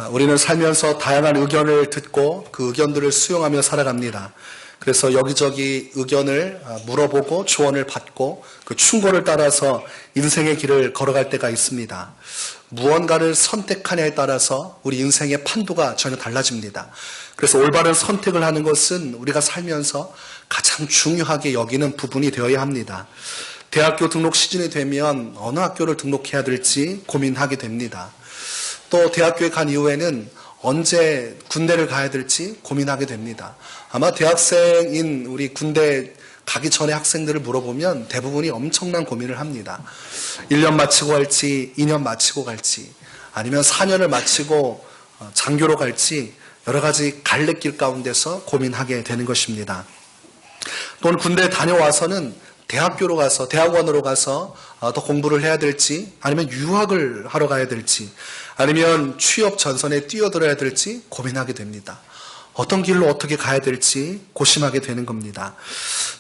우리는 살면서 다양한 의견을 듣고 그 의견들을 수용하며 살아갑니다. 그래서 여기저기 의견을 물어보고 조언을 받고 그 충고를 따라서 인생의 길을 걸어갈 때가 있습니다. 무언가를 선택하냐에 따라서 우리 인생의 판도가 전혀 달라집니다. 그래서 올바른 선택을 하는 것은 우리가 살면서 가장 중요하게 여기는 부분이 되어야 합니다. 대학교 등록 시즌이 되면 어느 학교를 등록해야 될지 고민하게 됩니다. 또 대학교에 간 이후에는 언제 군대를 가야 될지 고민하게 됩니다. 아마 대학생인 우리 군대 가기 전에 학생들을 물어보면 대부분이 엄청난 고민을 합니다. 1년 마치고 갈지 2년 마치고 갈지 아니면 4년을 마치고 장교로 갈지 여러 가지 갈래길 가운데서 고민하게 되는 것입니다. 또는 군대에 다녀와서는 대학교로 가서 대학원으로 가서 더 공부를 해야 될지 아니면 유학을 하러 가야 될지 아니면 취업 전선에 뛰어들어야 될지 고민하게 됩니다. 어떤 길로 어떻게 가야 될지 고심하게 되는 겁니다.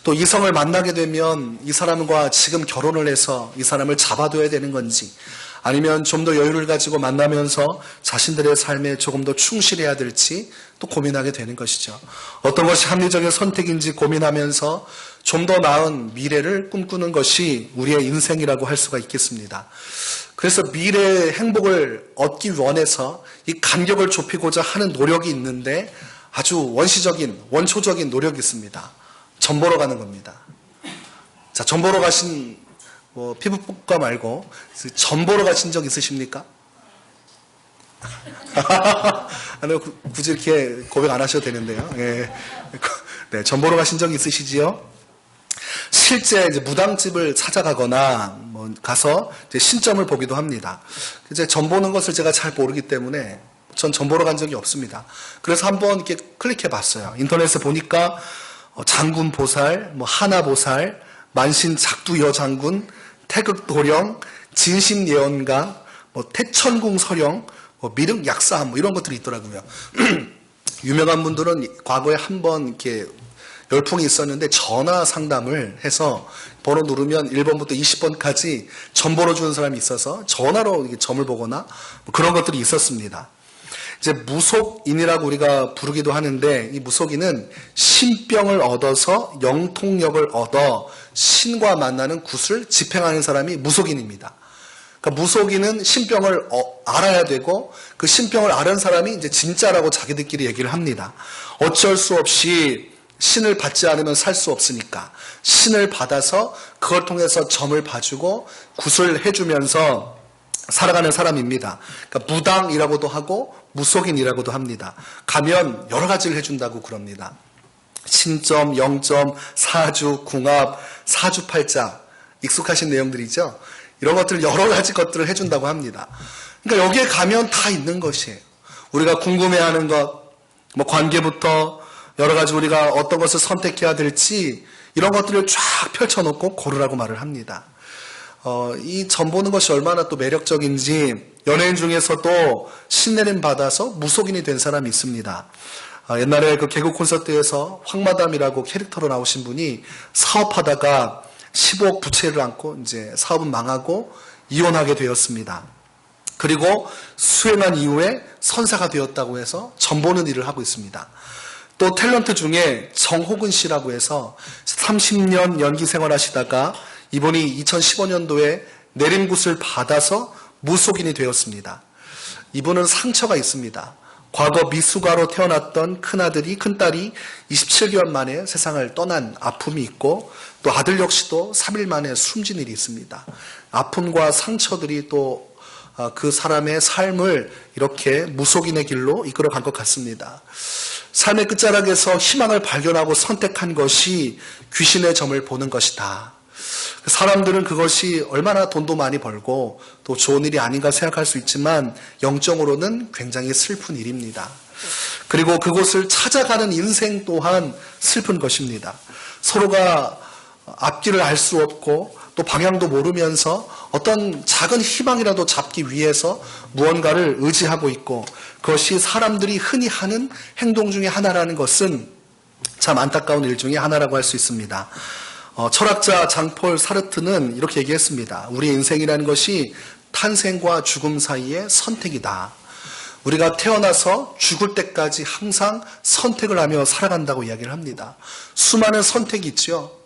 또 이성을 만나게 되면 이 사람과 지금 결혼을 해서 이 사람을 잡아둬야 되는 건지 아니면 좀 더 여유를 가지고 만나면서 자신들의 삶에 조금 더 충실해야 될지 또 고민하게 되는 것이죠. 어떤 것이 합리적인 선택인지 고민하면서 좀 더 나은 미래를 꿈꾸는 것이 우리의 인생이라고 할 수가 있겠습니다. 그래서 미래의 행복을 얻기 원해서 이 간격을 좁히고자 하는 노력이 있는데 아주 원초적인 노력이 있습니다. 점 보러 가는 겁니다. 자, 점 보러 가신 피부과 말고 점 보러 가신 적 있으십니까? 아니, 굳이 이렇게 고백 안 하셔도 되는데요. 네, 점 보러 가신 적 있으시지요? 실제 이제 무당집을 찾아가거나 가서 이제 신점을 보기도 합니다. 이제 점 보는 것을 제가 잘 모르기 때문에 전 점 보러 간 적이 없습니다. 그래서 한번 이렇게 클릭해 봤어요. 인터넷에 보니까 장군 보살, 하나 보살, 만신 작두여 장군, 태극도령, 진심예언가, 태천궁 서령, 미륵 약사함 이런 것들이 있더라고요. 유명한 분들은 과거에 한번 이렇게 열풍이 있었는데 전화 상담을 해서 번호 누르면 1번부터 20번까지 점 보러 주는 사람이 있어서 전화로 점을 보거나 그런 것들이 있었습니다. 이제 무속인이라고 우리가 부르기도 하는데 이 무속인은 신병을 얻어서 영통력을 얻어 신과 만나는 굿을 집행하는 사람이 무속인입니다. 그러니까 무속인은 신병을 알아야 되고 그 신병을 아는 사람이 이제 진짜라고 자기들끼리 얘기를 합니다. 어쩔 수 없이 신을 받지 않으면 살 수 없으니까 신을 받아서 그걸 통해서 점을 봐주고 굿을 해주면서 살아가는 사람입니다. 그러니까 무당이라고도 하고 무속인이라고도 합니다. 가면 여러 가지를 해준다고 그럽니다. 신점, 영점, 사주, 궁합, 사주팔자 익숙하신 내용들이죠. 이런 것들 여러 가지 것들을 해준다고 합니다. 그러니까 여기에 가면 다 있는 것이에요. 우리가 궁금해하는 것, 관계부터 여러 가지 우리가 어떤 것을 선택해야 될지 이런 것들을 쫙 펼쳐놓고 고르라고 말을 합니다. 이 점 보는 것이 얼마나 또 매력적인지 연예인 중에서도 신내림 받아서 무속인이 된 사람이 있습니다. 옛날에 그 개그 콘서트에서 황마담이라고 캐릭터로 나오신 분이 사업하다가 10억 부채를 안고 이제 사업은 망하고 이혼하게 되었습니다. 그리고 수행한 이후에 선사가 되었다고 해서 점 보는 일을 하고 있습니다. 또 탤런트 중에 정호근 씨라고 해서 30년 연기 생활하시다가 이분이 2015년도에 내림굿을 받아서 무속인이 되었습니다. 이분은 상처가 있습니다. 과거 미숙아로 태어났던 큰딸이 27개월 만에 세상을 떠난 아픔이 있고 또 아들 역시도 3일 만에 숨진 일이 있습니다. 아픔과 상처들이 또 그 사람의 삶을 이렇게 무속인의 길로 이끌어간 것 같습니다. 삶의 끝자락에서 희망을 발견하고 선택한 것이 귀신의 점을 보는 것이다. 사람들은 그것이 얼마나 돈도 많이 벌고 또 좋은 일이 아닌가 생각할 수 있지만 영적으로는 굉장히 슬픈 일입니다. 그리고 그곳을 찾아가는 인생 또한 슬픈 것입니다. 서로가 앞길을 알 수 없고 또 방향도 모르면서 어떤 작은 희망이라도 잡기 위해서 무언가를 의지하고 있고 그것이 사람들이 흔히 하는 행동 중에 하나라는 것은 참 안타까운 일 중에 하나라고 할 수 있습니다. 철학자 장폴 사르트는 이렇게 얘기했습니다. 우리 인생이라는 것이 탄생과 죽음 사이의 선택이다. 우리가 태어나서 죽을 때까지 항상 선택을 하며 살아간다고 이야기를 합니다. 수많은 선택이 있죠.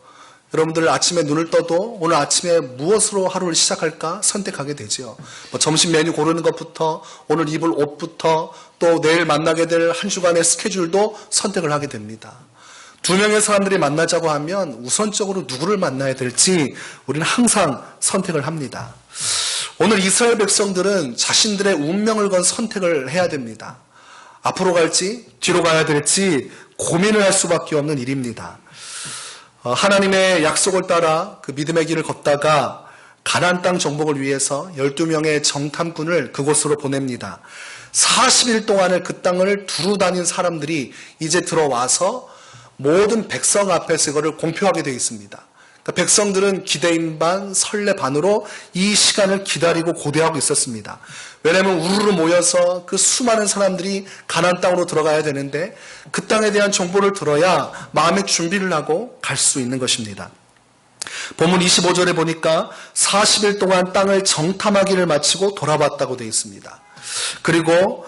여러분들 아침에 눈을 떠도 오늘 아침에 무엇으로 하루를 시작할까 선택하게 되죠. 점심 메뉴 고르는 것부터 오늘 입을 옷부터 또 내일 만나게 될 한 주간의 스케줄도 선택을 하게 됩니다. 두 명의 사람들이 만나자고 하면 우선적으로 누구를 만나야 될지 우리는 항상 선택을 합니다. 오늘 이스라엘 백성들은 자신들의 운명을 건 선택을 해야 됩니다. 앞으로 갈지 뒤로 가야 될지 고민을 할 수밖에 없는 일입니다. 하나님의 약속을 따라 그 믿음의 길을 걷다가 가나안 땅 정복을 위해서 12명의 정탐꾼을 그곳으로 보냅니다. 40일 동안을 그 땅을 두루 다닌 사람들이 이제 들어와서 모든 백성 앞에서 이거를 공표하게 되어 있습니다. 그러니까 백성들은 기대인 반 설레 반으로 이 시간을 기다리고 고대하고 있었습니다. 왜냐하면 우르르 모여서 그 수많은 사람들이 가나안 땅으로 들어가야 되는데 그 땅에 대한 정보를 들어야 마음의 준비를 하고 갈 수 있는 것입니다. 본문 25절에 보니까 40일 동안 땅을 정탐하기를 마치고 돌아왔다고 되어 있습니다. 그리고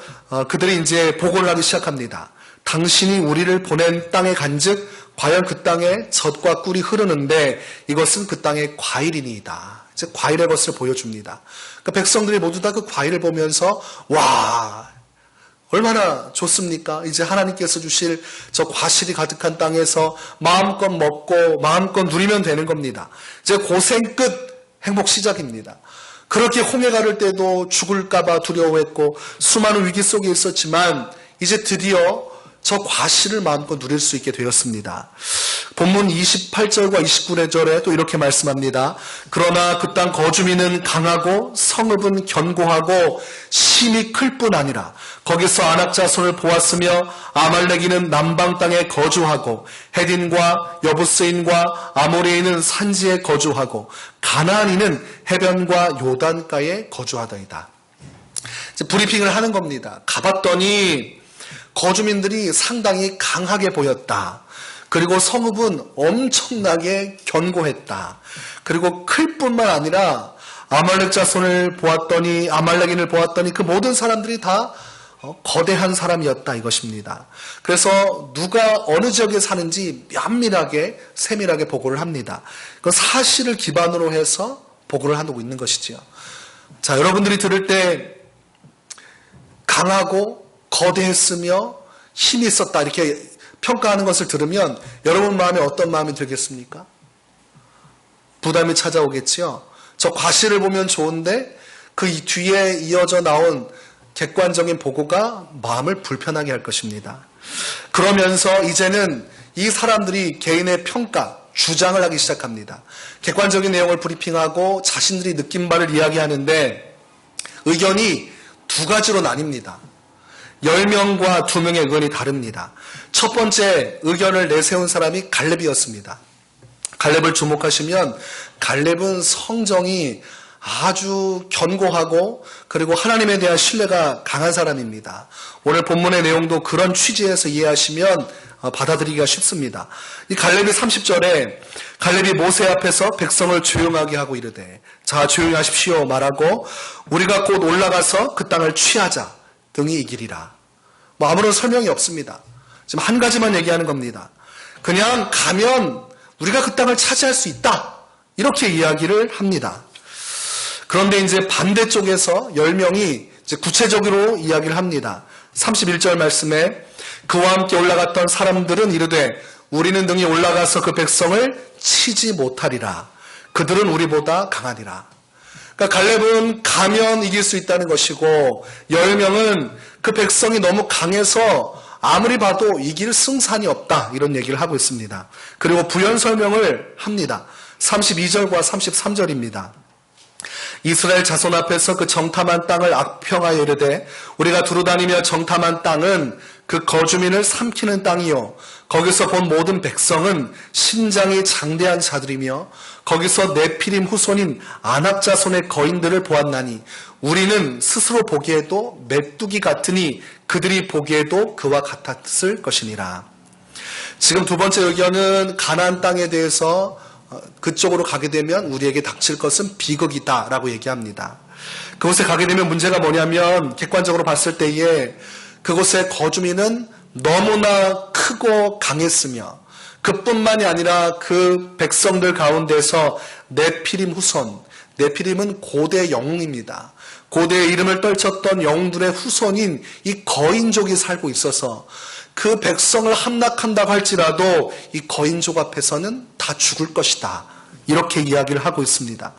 그들이 이제 보고를 하기 시작합니다. 당신이 우리를 보낸 땅에 간즉 과연 그 땅에 젖과 꿀이 흐르는데 이것은 그 땅의 과일이니이다. 이제 과일의 것을 보여줍니다. 그러니까 백성들이 모두 다 그 과일을 보면서 와 얼마나 좋습니까? 이제 하나님께서 주실 저 과실이 가득한 땅에서 마음껏 먹고 마음껏 누리면 되는 겁니다. 이제 고생 끝 행복 시작입니다. 그렇게 홍해 가를 때도 죽을까봐 두려워했고 수많은 위기 속에 있었지만 이제 드디어 저 과실을 마음껏 누릴 수 있게 되었습니다. 본문 28절과 29절에 또 이렇게 말씀합니다. 그러나 그 땅 거주민은 강하고 성읍은 견고하고 심이 클 뿐 아니라 거기서 아낙 자손을 보았으며 아말렉인은 남방 땅에 거주하고 헤딘과 여부스인과 아모레인은 산지에 거주하고 가나안인은 해변과 요단가에 거주하더이다. 이제 브리핑을 하는 겁니다. 가봤더니 거주민들이 상당히 강하게 보였다. 그리고 성읍은 엄청나게 견고했다. 그리고 클 뿐만 아니라 아말렉 자손을 보았더니 아말렉인을 보았더니 그 모든 사람들이 다 거대한 사람이었다 이것입니다. 그래서 누가 어느 지역에 사는지 면밀하게 세밀하게 보고를 합니다. 그 사실을 기반으로 해서 보고를 하고 있는 것이지요. 자, 여러분들이 들을 때 강하고 거대했으며 힘이 있었다 이렇게 평가하는 것을 들으면 여러분 마음에 어떤 마음이 들겠습니까? 부담이 찾아오겠지요. 저 과실을 보면 좋은데 그 뒤에 이어져 나온 객관적인 보고가 마음을 불편하게 할 것입니다. 그러면서 이제는 이 사람들이 개인의 평가, 주장을 하기 시작합니다. 객관적인 내용을 브리핑하고 자신들이 느낀 바를 이야기하는데 의견이 두 가지로 나뉩니다. 10명과 2명의 의견이 다릅니다. 첫 번째 의견을 내세운 사람이 갈렙이었습니다. 갈렙을 주목하시면 갈렙은 성정이 아주 견고하고 그리고 하나님에 대한 신뢰가 강한 사람입니다. 오늘 본문의 내용도 그런 취지에서 이해하시면 받아들이기가 쉽습니다. 이 갈렙이 30절에 갈렙이 모세 앞에서 백성을 조용하게 하고 이르되 자 조용히 하십시오 말하고 우리가 곧 올라가서 그 땅을 취하자 등이 이기리라. 아무런 설명이 없습니다. 지금 한 가지만 얘기하는 겁니다. 그냥 가면 우리가 그 땅을 차지할 수 있다. 이렇게 이야기를 합니다. 그런데 이제 반대쪽에서 10명이 이제 구체적으로 이야기를 합니다. 31절 말씀에 그와 함께 올라갔던 사람들은 이르되 우리는 등이 올라가서 그 백성을 치지 못하리라. 그들은 우리보다 강하리라. 그러니까 갈렙은 가면 이길 수 있다는 것이고 10명은 그 백성이 너무 강해서 아무리 봐도 이길 승산이 없다 이런 얘기를 하고 있습니다. 그리고 부연 설명을 합니다. 32절과 33절입니다. 이스라엘 자손 앞에서 그 정탐한 땅을 악평하여 이르되 우리가 두루다니며 정탐한 땅은 그 거주민을 삼키는 땅이요 거기서 본 모든 백성은 신장이 장대한 자들이며 거기서 네피림 후손인 아낙 자손의 거인들을 보았나니 우리는 스스로 보기에도 메뚜기 같으니 그들이 보기에도 그와 같았을 것이니라. 지금 두 번째 의견은 가나안 땅에 대해서 그쪽으로 가게 되면 우리에게 닥칠 것은 비극이다 라고 얘기합니다. 그곳에 가게 되면 문제가 뭐냐면 객관적으로 봤을 때에 그곳의 거주민은 너무나 크고 강했으며 그뿐만이 아니라 그 백성들 가운데서 네피림 후손, 네피림은 고대 영웅입니다. 고대의 이름을 떨쳤던 영웅들의 후손인 이 거인족이 살고 있어서 그 백성을 함락한다고 할지라도 이 거인족 앞에서는 다 죽을 것이다. 이렇게 이야기를 하고 있습니다.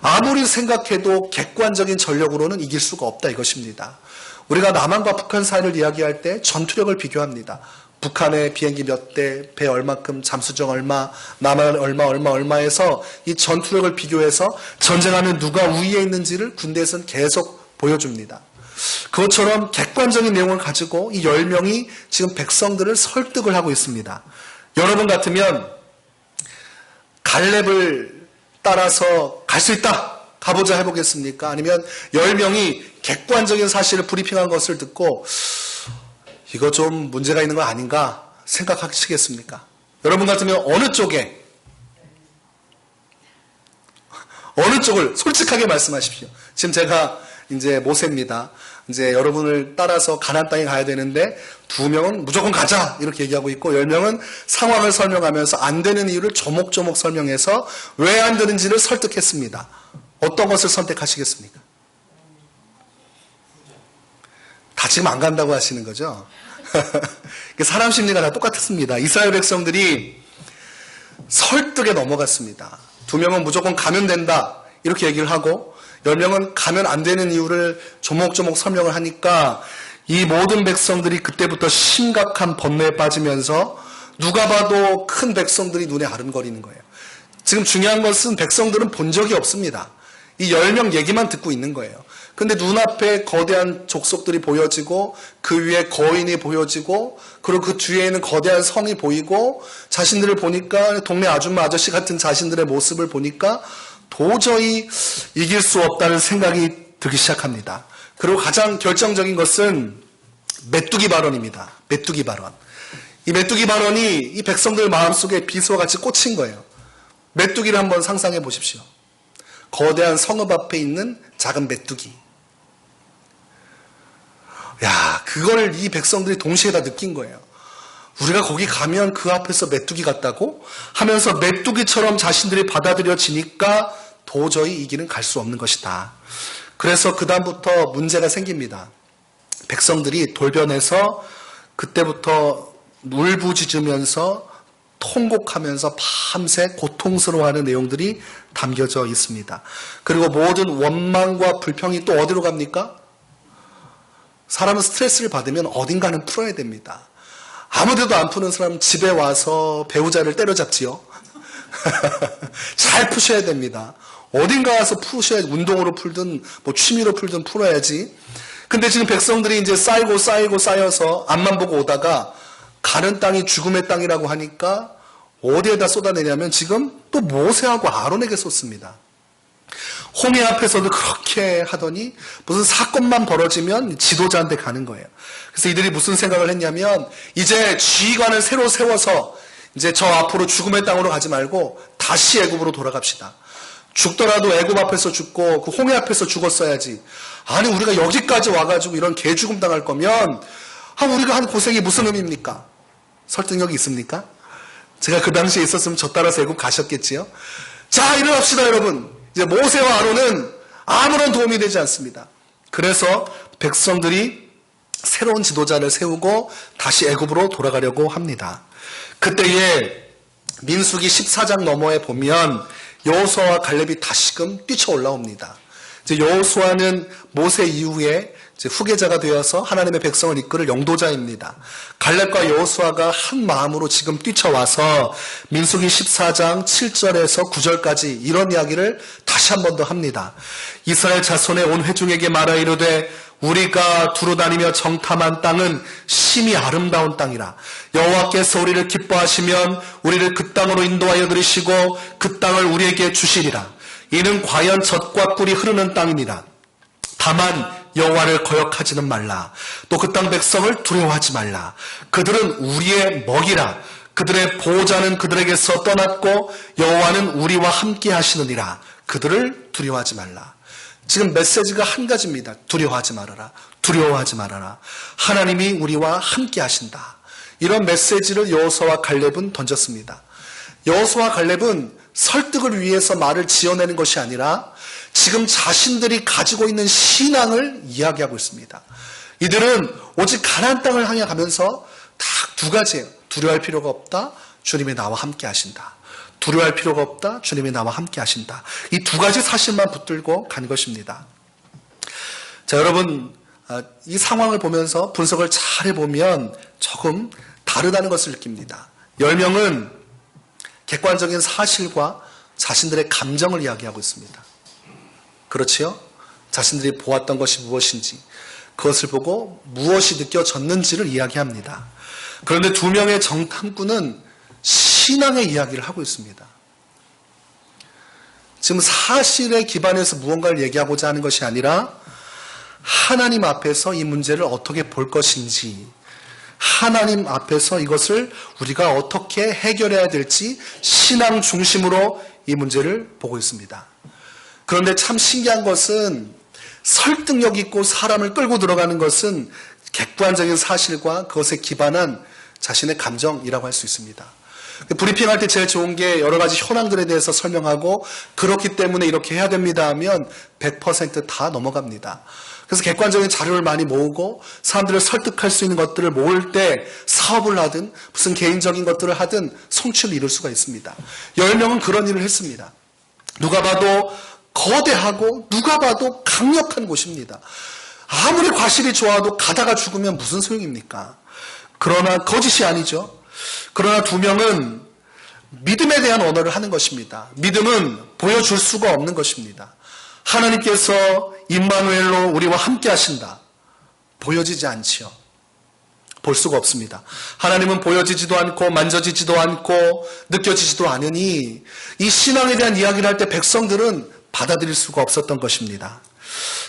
아무리 생각해도 객관적인 전력으로는 이길 수가 없다 이것입니다. 우리가 남한과 북한 사이를 이야기할 때 전투력을 비교합니다. 북한의 비행기 몇 대, 배 얼마큼, 잠수정 얼마, 남한 얼마해서 이 전투력을 비교해서 전쟁하면 누가 우위에 있는지를 군대에서는 계속 보여줍니다. 그것처럼 객관적인 내용을 가지고 이 10명이 지금 백성들을 설득을 하고 있습니다. 여러분 같으면 갈렙을 따라서 갈 수 있다. 가보자 해보겠습니까? 아니면 10명이 객관적인 사실을 브리핑한 것을 듣고 이거 좀 문제가 있는 거 아닌가 생각하시겠습니까? 여러분 같으면 어느 쪽을 솔직하게 말씀하십시오. 지금 제가 이제 모세입니다. 이제 여러분을 따라서 가나안 땅에 가야 되는데 2명은 무조건 가자 이렇게 얘기하고 있고 10명은 상황을 설명하면서 안 되는 이유를 조목조목 설명해서 왜 안 되는지를 설득했습니다. 어떤 것을 선택하시겠습니까? 다 지금 안 간다고 하시는 거죠? 사람 심리가 다 똑같습니다. 이스라엘 백성들이 설득에 넘어갔습니다. 2명은 무조건 가면 된다 이렇게 얘기를 하고 10명은 가면 안 되는 이유를 조목조목 설명을 하니까 이 모든 백성들이 그때부터 심각한 번뇌에 빠지면서 누가 봐도 큰 백성들이 눈에 아른거리는 거예요. 지금 중요한 것은 백성들은 본 적이 없습니다. 이 10명 얘기만 듣고 있는 거예요. 근데 눈앞에 거대한 족속들이 보여지고 그 위에 거인이 보여지고 그리고 그 뒤에 있는 거대한 성이 보이고 자신들을 보니까 동네 아줌마 아저씨 같은 자신들의 모습을 보니까 도저히 이길 수 없다는 생각이 들기 시작합니다. 그리고 가장 결정적인 것은 메뚜기 발언입니다. 메뚜기 발언. 이 메뚜기 발언이 이 백성들 마음속에 비수와 같이 꽂힌 거예요. 메뚜기를 한번 상상해 보십시오. 거대한 성읍 앞에 있는 작은 메뚜기. 야, 그걸 이 백성들이 동시에 다 느낀 거예요. 우리가 거기 가면 그 앞에서 메뚜기 같다고 하면서 메뚜기처럼 자신들이 받아들여지니까 도저히 이 길은 갈 수 없는 것이다. 그래서 그 다음부터 문제가 생깁니다. 백성들이 돌변해서 그때부터 울부짖으면서 통곡하면서 밤새 고통스러워하는 내용들이 담겨져 있습니다. 그리고 모든 원망과 불평이 또 어디로 갑니까? 사람은 스트레스를 받으면 어딘가는 풀어야 됩니다. 아무데도 안 푸는 사람은 집에 와서 배우자를 때려잡지요. 잘 푸셔야 됩니다. 어딘가 와서 푸셔야, 운동으로 풀든 뭐 취미로 풀든 풀어야지. 근데 지금 백성들이 이제 쌓여서 앞만 보고 오다가 가는 땅이 죽음의 땅이라고 하니까 어디에다 쏟아내냐면 지금 또 모세하고 아론에게 쏟습니다. 홍해 앞에서도 그렇게 하더니 무슨 사건만 벌어지면 지도자한테 가는 거예요. 그래서 이들이 무슨 생각을 했냐면 이제 지휘관을 새로 세워서 이제 저 앞으로 죽음의 땅으로 가지 말고 다시 애굽으로 돌아갑시다. 죽더라도 애굽 앞에서 죽고 그 홍해 앞에서 죽었어야지. 아니 우리가 여기까지 와가지고 이런 개죽음 당할 거면 우리가 한 고생이 무슨 의미입니까? 설득력이 있습니까? 제가 그 당시에 있었으면 저 따라서 애굽 가셨겠지요? 자, 일어납시다 여러분. 이제 모세와 아론은 아무런 도움이 되지 않습니다. 그래서 백성들이 새로운 지도자를 세우고 다시 애굽으로 돌아가려고 합니다. 그때에 민수기 14장 너머에 보면 여호수아와 갈렙이 다시금 뛰쳐 올라옵니다. 이제 여호수아는 모세 이후에 이제 후계자가 되어서 하나님의 백성을 이끌을 영도자입니다. 갈렙과 여호수아가 한 마음으로 지금 뛰쳐와서 민수기 14장 7절에서 9절까지 이런 이야기를 다시 한 번 더 합니다. 이스라엘 자손의 온 회중에게 말하 이르되 우리가 두루다니며 정탐한 땅은 심히 아름다운 땅이라. 여호와께서 우리를 기뻐하시면 우리를 그 땅으로 인도하여 들이시고 그 땅을 우리에게 주시리라. 이는 과연 젖과 꿀이 흐르는 땅이니라. 다만 여호와를 거역하지는 말라. 또 그 땅 백성을 두려워하지 말라. 그들은 우리의 먹이라. 그들의 보호자는 그들에게서 떠났고 여호와는 우리와 함께 하시느니라. 그들을 두려워하지 말라. 지금 메시지가 한 가지입니다. 두려워하지 말아라. 두려워하지 말아라. 하나님이 우리와 함께 하신다. 이런 메시지를 여호수아와 갈렙은 던졌습니다. 여호수아와 갈렙은 설득을 위해서 말을 지어내는 것이 아니라 지금 자신들이 가지고 있는 신앙을 이야기하고 있습니다. 이들은 오직 가나안 땅을 향해 가면서 딱 두 가지예요. 두려워할 필요가 없다. 주님이 나와 함께 하신다. 두려워할 필요가 없다. 주님이 나와 함께 하신다. 이 두 가지 사실만 붙들고 간 것입니다. 자, 여러분, 이 상황을 보면서 분석을 잘 해보면 조금 다르다는 것을 느낍니다. 10명은 객관적인 사실과 자신들의 감정을 이야기하고 있습니다. 그렇지요? 자신들이 보았던 것이 무엇인지, 그것을 보고 무엇이 느껴졌는지를 이야기합니다. 그런데 2명의 정탐꾼은 신앙의 이야기를 하고 있습니다. 지금 사실에 기반해서 무언가를 얘기하고자 하는 것이 아니라 하나님 앞에서 이 문제를 어떻게 볼 것인지, 하나님 앞에서 이것을 우리가 어떻게 해결해야 될지 신앙 중심으로 이 문제를 보고 있습니다. 그런데 참 신기한 것은 설득력 있고 사람을 끌고 들어가는 것은 객관적인 사실과 그것에 기반한 자신의 감정이라고 할 수 있습니다. 브리핑할 때 제일 좋은 게 여러 가지 현황들에 대해서 설명하고 그렇기 때문에 이렇게 해야 됩니다 하면 100% 다 넘어갑니다. 그래서 객관적인 자료를 많이 모으고 사람들을 설득할 수 있는 것들을 모을 때 사업을 하든 무슨 개인적인 것들을 하든 성취를 이룰 수가 있습니다. 10명은 그런 일을 했습니다. 누가 봐도 거대하고 누가 봐도 강력한 곳입니다. 아무리 과실이 좋아도 가다가 죽으면 무슨 소용입니까? 그러나 거짓이 아니죠. 그러나 2명은 믿음에 대한 언어를 하는 것입니다. 믿음은 보여줄 수가 없는 것입니다. 하나님께서 임마누엘로 우리와 함께 하신다. 보여지지 않지요. 볼 수가 없습니다. 하나님은 보여지지도 않고 만져지지도 않고 느껴지지도 않으니 이 신앙에 대한 이야기를 할 때 백성들은 받아들일 수가 없었던 것입니다.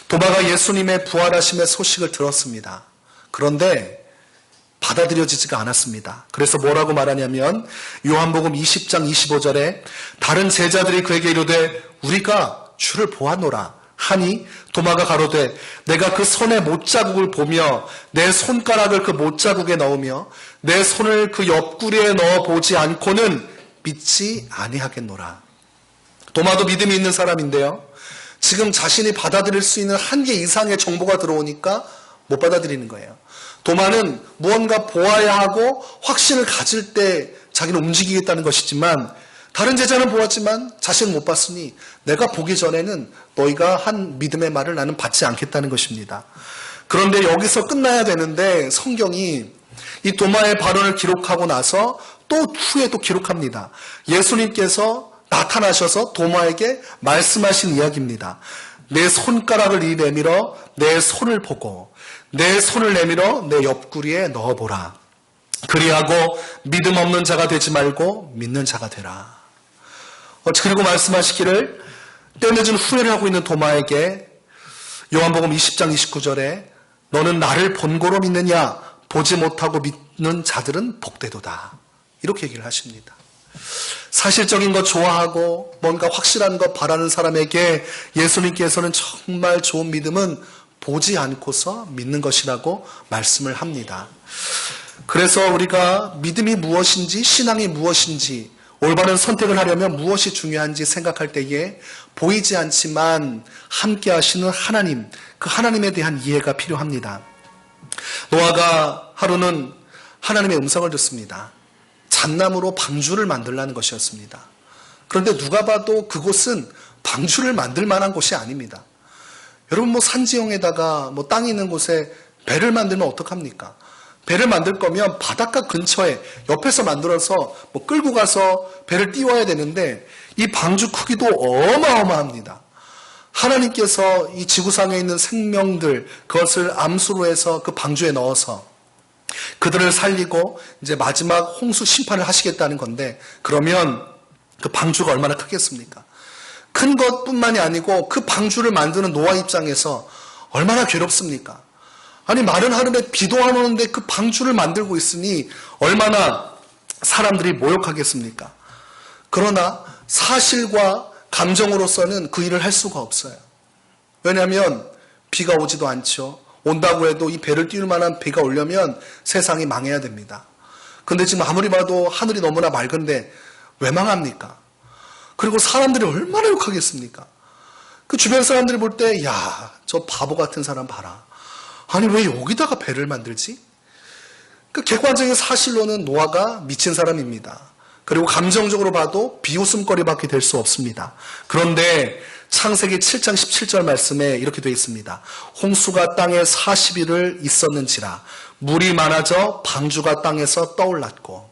도마가 예수님의 부활하심의 소식을 들었습니다. 그런데 받아들여지지가 않았습니다. 그래서 뭐라고 말하냐면 요한복음 20장 25절에 다른 제자들이 그에게 이르되 우리가 주를 보았노라 하니 도마가 가로되 내가 그 손의 못자국을 보며 내 손가락을 그 못자국에 넣으며 내 손을 그 옆구리에 넣어보지 않고는 믿지 아니하겠노라. 도마도 믿음이 있는 사람인데요. 지금 자신이 받아들일 수 있는 한계 이상의 정보가 들어오니까 못 받아들이는 거예요. 도마는 무언가 보아야 하고 확신을 가질 때 자기는 움직이겠다는 것이지만 다른 제자는 보았지만 자신은 못 봤으니 내가 보기 전에는 너희가 한 믿음의 말을 나는 받지 않겠다는 것입니다. 그런데 여기서 끝나야 되는데 성경이 이 도마의 발언을 기록하고 나서 또 후에 또 기록합니다. 예수님께서 나타나셔서 도마에게 말씀하신 이야기입니다. 내 손가락을 이 내밀어 내 손을 보고 내 손을 내밀어 내 옆구리에 넣어보라. 그리하고 믿음 없는 자가 되지 말고 믿는 자가 되라. 그리고 말씀하시기를 때늦은 후회를 하고 있는 도마에게 요한복음 20장 29절에 너는 나를 본고로 믿느냐 보지 못하고 믿는 자들은 복되도다. 이렇게 얘기를 하십니다. 사실적인 것 좋아하고 뭔가 확실한 것 바라는 사람에게 예수님께서는 정말 좋은 믿음은 보지 않고서 믿는 것이라고 말씀을 합니다. 그래서 우리가 믿음이 무엇인지 신앙이 무엇인지 올바른 선택을 하려면 무엇이 중요한지 생각할 때에 보이지 않지만 함께 하시는 하나님, 그 하나님에 대한 이해가 필요합니다. 노아가 하루는 하나님의 음성을 듣습니다. 잣나무로 방주를 만들라는 것이었습니다. 그런데 누가 봐도 그곳은 방주를 만들 만한 곳이 아닙니다. 여러분 산지형에다가 땅이 있는 곳에 배를 만들면 어떡합니까? 배를 만들 거면 바닷가 근처에 옆에서 만들어서 끌고 가서 배를 띄워야 되는데 이 방주 크기도 어마어마합니다. 하나님께서 이 지구상에 있는 생명들 그것을 암수로 해서 그 방주에 넣어서 그들을 살리고 이제 마지막 홍수 심판을 하시겠다는 건데 그러면 그 방주가 얼마나 크겠습니까? 큰 것뿐만이 아니고 그 방주를 만드는 노아 입장에서 얼마나 괴롭습니까? 아니 마른 하늘에 비도 안 오는데 그 방주를 만들고 있으니 얼마나 사람들이 모욕하겠습니까? 그러나 사실과 감정으로서는 그 일을 할 수가 없어요. 왜냐하면 비가 오지도 않죠. 온다고 해도 이 배를 띄울 만한 비가 오려면 세상이 망해야 됩니다. 근데 지금 아무리 봐도 하늘이 너무나 맑은데 왜 망합니까? 그리고 사람들이 얼마나 욕하겠습니까? 그 주변 사람들이 볼 때, 야, 저 바보 같은 사람 봐라. 아니, 왜 여기다가 배를 만들지? 그 객관적인 사실로는 노아가 미친 사람입니다. 그리고 감정적으로 봐도 비웃음거리밖에 될 수 없습니다. 그런데 창세기 7장 17절 말씀에 이렇게 되어 있습니다. 홍수가 땅에 40일을 있었는지라 물이 많아져 방주가 땅에서 떠올랐고.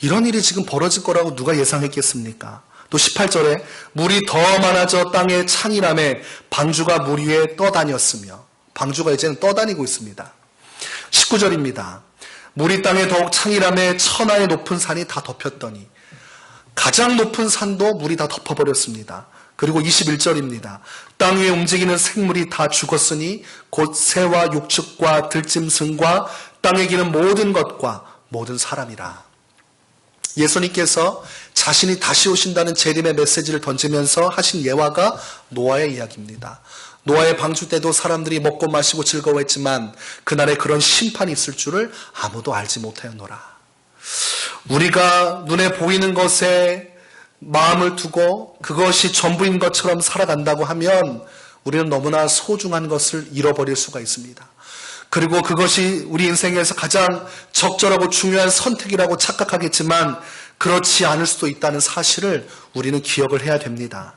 이런 일이 지금 벌어질 거라고 누가 예상했겠습니까? 또 18절에 물이 더 많아져 땅에 창이라매 방주가 물 위에 떠다녔으며, 방주가 이제는 떠다니고 있습니다. 19절입니다. 물이 땅에 더욱 창이라매 천하의 높은 산이 다 덮였더니, 가장 높은 산도 물이 다 덮어버렸습니다. 그리고 21절입니다. 땅 위에 움직이는 생물이 다 죽었으니 곧 새와 육축과 들짐승과 땅에 기는 모든 것과 모든 사람이라. 예수님께서 자신이 다시 오신다는 재림의 메시지를 던지면서 하신 예화가 노아의 이야기입니다. 노아의 방주 때도 사람들이 먹고 마시고 즐거워했지만 그날에 그런 심판이 있을 줄을 아무도 알지 못하였노라. 우리가 눈에 보이는 것에 마음을 두고 그것이 전부인 것처럼 살아간다고 하면 우리는 너무나 소중한 것을 잃어버릴 수가 있습니다. 그리고 그것이 우리 인생에서 가장 적절하고 중요한 선택이라고 착각하겠지만 그렇지 않을 수도 있다는 사실을 우리는 기억을 해야 됩니다.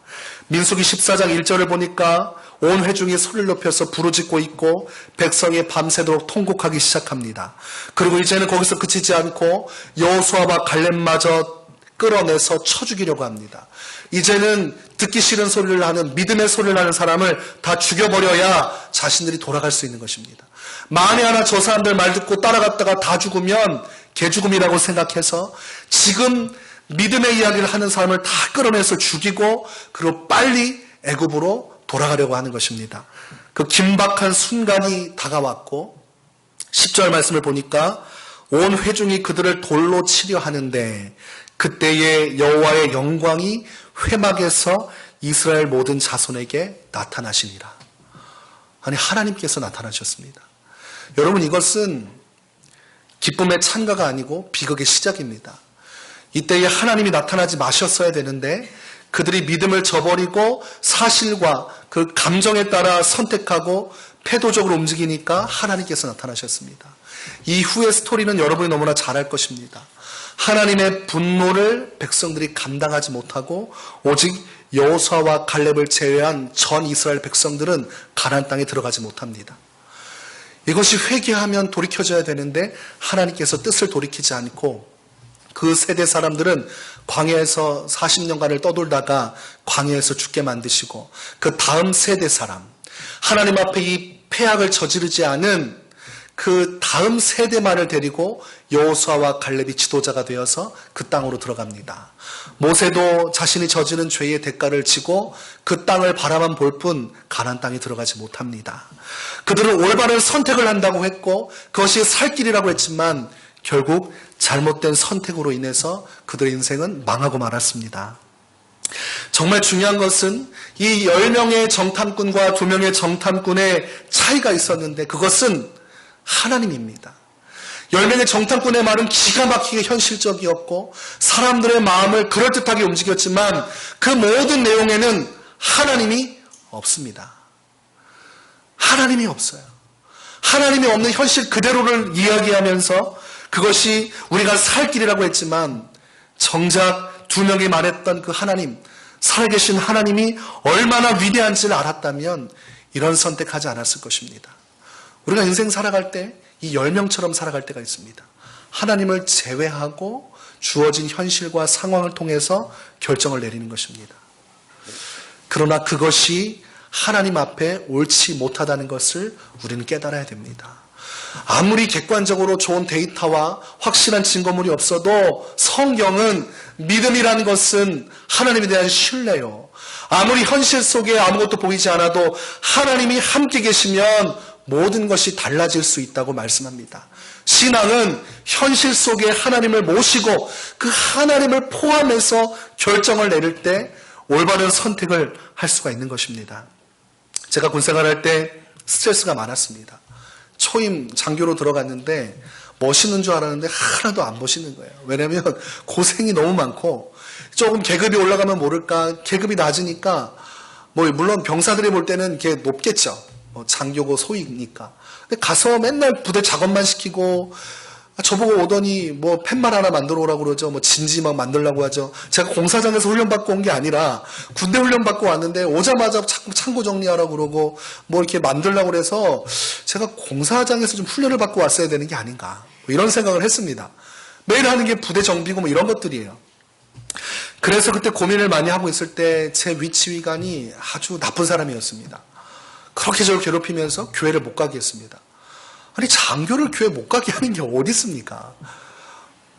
민수기 14장 1절을 보니까 온 회중이 소리를 높여서 부르짖고 있고 백성이 밤새도록 통곡하기 시작합니다. 그리고 이제는 거기서 그치지 않고 여호수아와 갈렙마저 끌어내서 쳐 죽이려고 합니다. 이제는 듣기 싫은 소리를 하는, 믿음의 소리를 하는 사람을 다 죽여버려야 자신들이 돌아갈 수 있는 것입니다. 만에 하나 저 사람들 말 듣고 따라갔다가 다 죽으면 개죽음이라고 생각해서 지금 믿음의 이야기를 하는 사람을 다 끌어내서 죽이고 그리고 빨리 애굽으로 돌아가려고 하는 것입니다. 그 긴박한 순간이 다가왔고 10절 말씀을 보니까 온 회중이 그들을 돌로 치려 하는데 그때에 여호와의 영광이 회막에서 이스라엘 모든 자손에게 나타나시니라. 아니, 하나님께서 나타나셨습니다. 여러분, 이것은 기쁨의 찬가가 아니고 비극의 시작입니다. 이때에 하나님이 나타나지 마셨어야 되는데 그들이 믿음을 저버리고 사실과 그 감정에 따라 선택하고 패도적으로 움직이니까 하나님께서 나타나셨습니다. 이후의 스토리는 여러분이 너무나 잘 알 것입니다. 하나님의 분노를 백성들이 감당하지 못하고 오직 여호수아와 갈렙을 제외한 전 이스라엘 백성들은 가나안 땅에 들어가지 못합니다. 이것이 회개하면 돌이켜져야 되는데 하나님께서 뜻을 돌이키지 않고 그 세대 사람들은 광야에서 40년간을 떠돌다가 광야에서 죽게 만드시고 그 다음 세대 사람, 하나님 앞에 이 패악을 저지르지 않은 그 다음 세대만을 데리고 여호수아와 갈렙이 지도자가 되어서 그 땅으로 들어갑니다. 모세도 자신이 저지른 죄의 대가를 지고 그 땅을 바라만 볼 뿐 가나안 땅에 들어가지 못합니다. 그들은 올바른 선택을 한다고 했고 그것이 살 길이라고 했지만 결국 잘못된 선택으로 인해서 그들의 인생은 망하고 말았습니다. 정말 중요한 것은 이 10명의 정탐꾼과 2명의 정탐꾼의 차이가 있었는데 그것은 하나님입니다. 10명의 정탐꾼의 말은 기가 막히게 현실적이었고 사람들의 마음을 그럴듯하게 움직였지만 그 모든 내용에는 하나님이 없습니다. 하나님이 없어요. 하나님이 없는 현실 그대로를 이야기하면서 그것이 우리가 살 길이라고 했지만 정작 2명이 말했던 그 하나님, 살아계신 하나님이 얼마나 위대한지를 알았다면 이런 선택하지 않았을 것입니다. 우리가 인생 살아갈 때 이 10명처럼 살아갈 때가 있습니다. 하나님을 제외하고 주어진 현실과 상황을 통해서 결정을 내리는 것입니다. 그러나 그것이 하나님 앞에 옳지 못하다는 것을 우리는 깨달아야 됩니다. 아무리 객관적으로 좋은 데이터와 확실한 증거물이 없어도 성경은 믿음이라는 것은 하나님에 대한 신뢰요. 아무리 현실 속에 아무것도 보이지 않아도 하나님이 함께 계시면 모든 것이 달라질 수 있다고 말씀합니다. 신앙은 현실 속에 하나님을 모시고 그 하나님을 포함해서 결정을 내릴 때 올바른 선택을 할 수가 있는 것입니다. 제가 군생활할 때 스트레스가 많았습니다. 초임 장교로 들어갔는데 멋있는 줄 알았는데 하나도 안 멋있는 거예요. 왜냐하면 고생이 너무 많고 조금 계급이 올라가면 모를까 계급이 낮으니까 뭐 물론 병사들이 볼 때는 이게 높겠죠. 장교고 소위니까. 근데 가서 맨날 부대 작업만 시키고 저보고 오더니 뭐 팻말 하나 만들어 오라고 그러죠. 뭐 진지 막 만들라고 하죠. 제가 공사장에서 훈련받고 온 게 아니라 군대 훈련받고 왔는데 오자마자 자꾸 창고 정리하라고 그러고 뭐 이렇게 만들라고 그래서 제가 공사장에서 좀 훈련을 받고 왔어야 되는 게 아닌가. 뭐 이런 생각을 했습니다. 매일 하는 게 부대 정비고 뭐 이런 것들이에요. 그래서 그때 고민을 많이 하고 있을 때 제 위치위관이 아주 나쁜 사람이었습니다. 그렇게 저를 괴롭히면서 교회를 못 가게 했습니다. 아니 장교를 교회 못 가게 하는 게 어디 있습니까?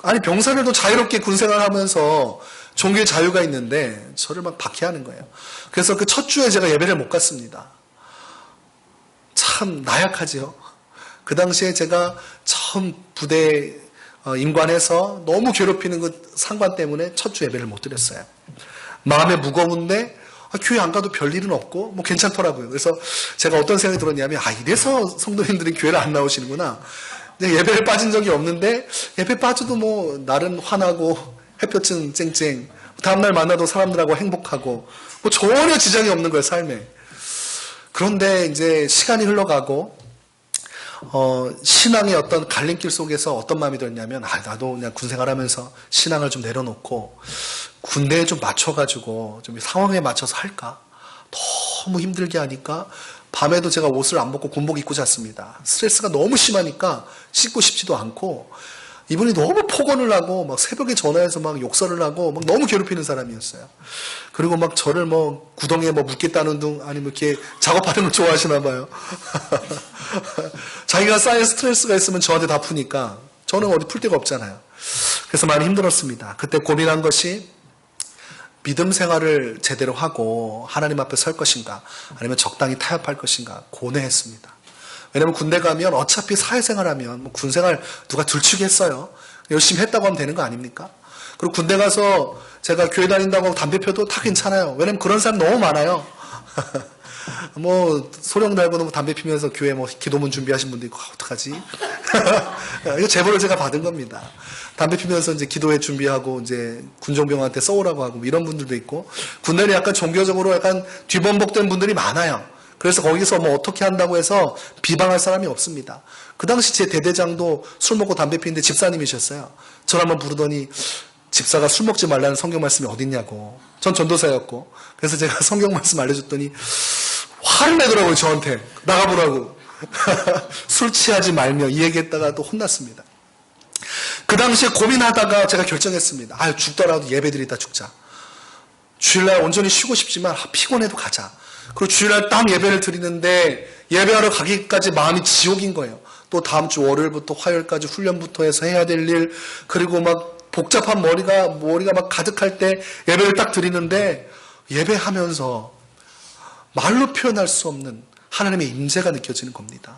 아니 병사들도 자유롭게 군생활하면서 종교의 자유가 있는데 저를 막 박해하는 거예요. 그래서 그 첫 주에 제가 예배를 못 갔습니다. 참 나약하지요. 그 당시에 제가 처음 부대 임관해서 너무 괴롭히는 그 상관 때문에 첫 주 예배를 못 드렸어요. 마음에 무거운데 교회 안 가도 별일은 없고 뭐 괜찮더라고요. 그래서 제가 어떤 생각이 들었냐면 이래서 성도님들이 교회를 안 나오시는구나. 예배를 빠진 적이 없는데 예배 빠져도 뭐 날은 환하고 햇볕은 쨍쨍 다음날 만나도 사람들하고 행복하고 뭐 전혀 지장이 없는 거예요, 삶에. 그런데 이제 시간이 흘러가고 신앙의 어떤 갈림길 속에서 어떤 마음이 들었냐면 나도 그냥 군생활하면서 신앙을 좀 내려놓고 군대에 좀 맞춰가지고 좀 상황에 맞춰서 할까? 너무 힘들게 하니까 밤에도 제가 옷을 안 벗고 군복 입고 잤습니다. 스트레스가 너무 심하니까 씻고 싶지도 않고 이분이 너무 폭언을 하고 막 새벽에 전화해서 막 욕설을 하고 막 너무 괴롭히는 사람이었어요. 그리고 막 저를 뭐 구덩이에 뭐 묻겠다는 둥 아니면 이렇게 작업하는 걸 좋아하시나 봐요. 자기가 쌓인 스트레스가 있으면 저한테 다 푸니까 저는 어디 풀 데가 없잖아요. 그래서 많이 힘들었습니다. 그때 고민한 것이 믿음 생활을 제대로 하고 하나님 앞에 설 것인가 아니면 적당히 타협할 것인가 고뇌했습니다. 왜냐면 군대 가면 어차피 사회생활하면 뭐 군생활 누가 들추겠어요. 열심히 했다고 하면 되는 거 아닙니까? 그리고 군대 가서 제가 교회 다닌다고 담배 펴도 다 괜찮아요. 왜냐면 그런 사람 너무 많아요. 뭐 소령 달고는 담배 피면서 교회 뭐 기도문 준비하신 분도 있고 어떡하지? 이거 제보를 제가 받은 겁니다. 담배 피면서 이제 기도회 준비하고 이제 군종병한테 써오라고 하고 뭐 이런 분들도 있고 군대는 약간 종교적으로 약간 뒤범벅된 분들이 많아요. 그래서 거기서 뭐 어떻게 한다고 해서 비방할 사람이 없습니다. 그 당시 제 대대장도 술 먹고 담배 피는데 집사님이셨어요. 저를 한번 부르더니 집사가 술 먹지 말라는 성경 말씀이 어딨냐고. 전 전도사였고. 그래서 제가 성경 말씀 알려줬더니 화를 내더라고요, 저한테. 나가보라고. 술 취하지 말며 이 얘기했다가 또 혼났습니다. 그 당시에 고민하다가 제가 결정했습니다. 죽더라도 예배드리다 죽자. 주일날 온전히 쉬고 싶지만 피곤해도 가자. 그리고 주일날 딱 예배를 드리는데 예배하러 가기까지 마음이 지옥인 거예요. 또 다음 주 월요일부터 화요일까지 훈련부터 해서 해야 될 일, 그리고 막 복잡한 머리가 막 가득할 때 예배를 딱 드리는데 예배하면서 말로 표현할 수 없는 하나님의 임재가 느껴지는 겁니다.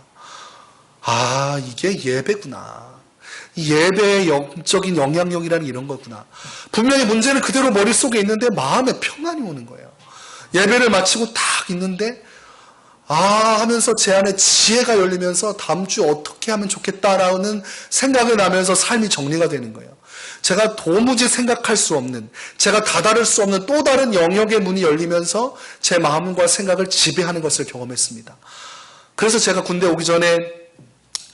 이게 예배구나. 이 예배의 영적인 영향력이라는 이런 거구나. 분명히 문제는 그대로 머릿속에 있는데 마음에 평안이 오는 거예요. 예배를 마치고 딱 있는데 하면서 제 안에 지혜가 열리면서 다음 주 어떻게 하면 좋겠다라는 생각이 나면서 삶이 정리가 되는 거예요. 제가 도무지 생각할 수 없는, 제가 다다를 수 없는 또 다른 영역의 문이 열리면서 제 마음과 생각을 지배하는 것을 경험했습니다. 그래서 제가 군대 오기 전에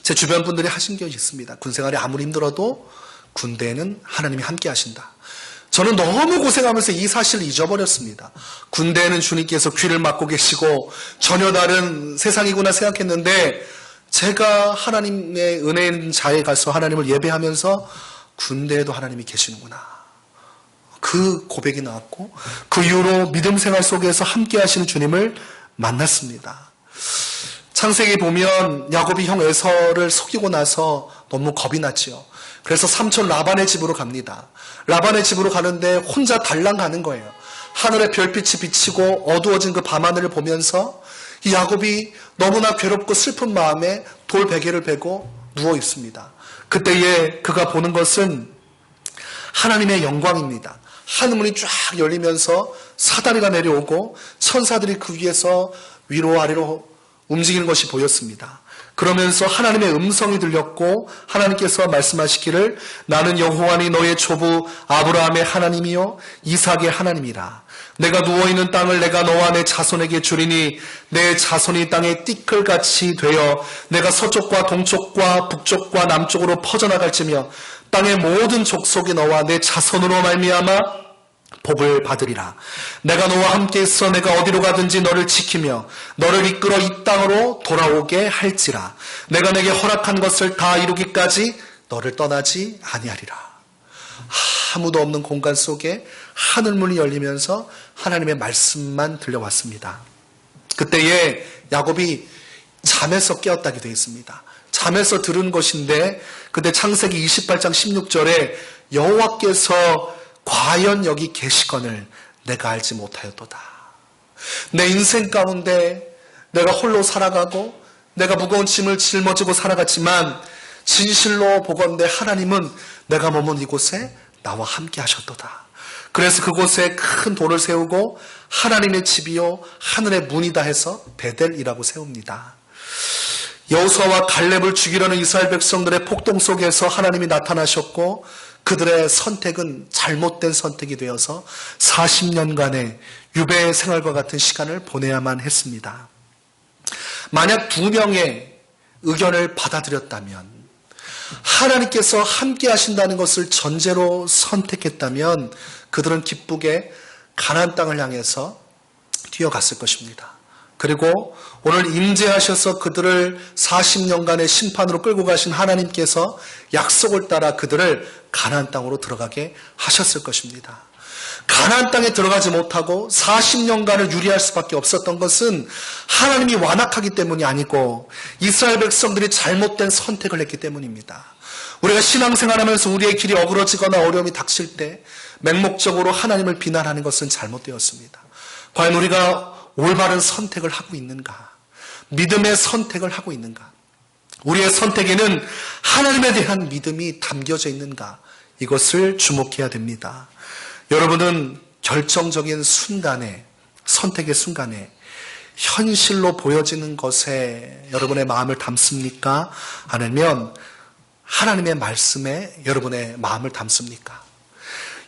제 주변 분들이 하신 게 있습니다. 군생활이 아무리 힘들어도 군대에는 하나님이 함께 하신다. 저는 너무 고생하면서 이 사실을 잊어버렸습니다. 군대에는 주님께서 귀를 막고 계시고 전혀 다른 세상이구나 생각했는데 제가 하나님의 은혜 있는 자에 가서 하나님을 예배하면서 군대에도 하나님이 계시는구나. 그 고백이 나왔고 그 이후로 믿음 생활 속에서 함께 하시는 주님을 만났습니다. 창세기 보면 야곱이 형 에서를 속이고 나서 너무 겁이 났지요. 그래서 삼촌 라반의 집으로 갑니다. 라반의 집으로 가는데 혼자 달랑 가는 거예요. 하늘에 별빛이 비치고 어두워진 그 밤하늘을 보면서 이 야곱이 너무나 괴롭고 슬픈 마음에 돌 베개를 베고 누워 있습니다. 그때에 그가 보는 것은 하나님의 영광입니다. 하늘문이 쫙 열리면서 사다리가 내려오고 천사들이 그 위에서 위로 아래로 움직이는 것이 보였습니다. 그러면서 하나님의 음성이 들렸고 하나님께서 말씀하시기를 나는 여호와니 너의 조부 아브라함의 하나님이요 이삭의 하나님이라. 내가 누워있는 땅을 내가 너와 내 자손에게 주리니 내 자손이 땅에 띠끌같이 되어 내가 서쪽과 동쪽과 북쪽과 남쪽으로 퍼져나갈지며 땅의 모든 족속이 너와 내 자손으로 말미암아 복을 받으리라. 내가 너와 함께 있어 내가 어디로 가든지 너를 지키며 너를 이끌어 이 땅으로 돌아오게 할지라. 내가 내게 허락한 것을 다 이루기까지 너를 떠나지 아니하리라. 아무도 없는 공간 속에 하늘문이 열리면서 하나님의 말씀만 들려왔습니다. 그때에 야곱이 잠에서 깨었다고 되어 있습니다. 잠에서 들은 것인데 그때 창세기 28장 16절에 여호와께서 과연 여기 계시거늘 내가 알지 못하였도다. 내 인생 가운데 내가 홀로 살아가고 내가 무거운 짐을 짊어지고 살아갔지만 진실로 보건대 하나님은 내가 머문 이곳에 나와 함께 하셨도다. 그래서 그곳에 큰 돌을 세우고 하나님의 집이요 하늘의 문이다 해서 베델이라고 세웁니다. 여호수아와 갈렙을 죽이려는 이스라엘 백성들의 폭동 속에서 하나님이 나타나셨고 그들의 선택은 잘못된 선택이 되어서 40년간의 유배 생활과 같은 시간을 보내야만 했습니다. 만약 2명의 의견을 받아들였다면 하나님께서 함께 하신다는 것을 전제로 선택했다면 그들은 기쁘게 가나안 땅을 향해서 뛰어갔을 것입니다. 그리고 오늘 임재하셔서 그들을 40년간의 심판으로 끌고 가신 하나님께서 약속을 따라 그들을 가나안 땅으로 들어가게 하셨을 것입니다. 가나안 땅에 들어가지 못하고 40년간을 유리할 수밖에 없었던 것은 하나님이 완악하기 때문이 아니고 이스라엘 백성들이 잘못된 선택을 했기 때문입니다. 우리가 신앙생활하면서 우리의 길이 어그러지거나 어려움이 닥칠 때 맹목적으로 하나님을 비난하는 것은 잘못되었습니다. 과연 우리가 올바른 선택을 하고 있는가? 믿음의 선택을 하고 있는가? 우리의 선택에는 하나님에 대한 믿음이 담겨져 있는가? 이것을 주목해야 됩니다. 여러분은 결정적인 순간에, 선택의 순간에 현실로 보여지는 것에 여러분의 마음을 담습니까? 아니면 하나님의 말씀에 여러분의 마음을 담습니까?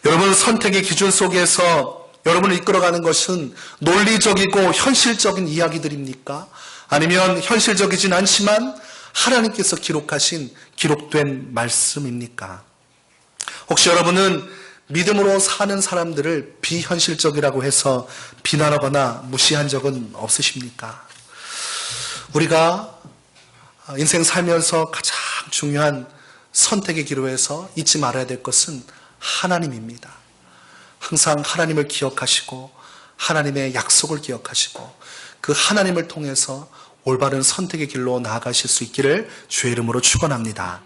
여러분 선택의 기준 속에서 여러분을 이끌어가는 것은 논리적이고 현실적인 이야기들입니까? 아니면 현실적이진 않지만 하나님께서 기록된 말씀입니까? 혹시 여러분은 믿음으로 사는 사람들을 비현실적이라고 해서 비난하거나 무시한 적은 없으십니까? 우리가 인생 살면서 가장 중요한 선택의 기로에서 잊지 말아야 될 것은 하나님입니다. 항상 하나님을 기억하시고 하나님의 약속을 기억하시고 그 하나님을 통해서 올바른 선택의 길로 나아가실 수 있기를 주의 이름으로 축원합니다.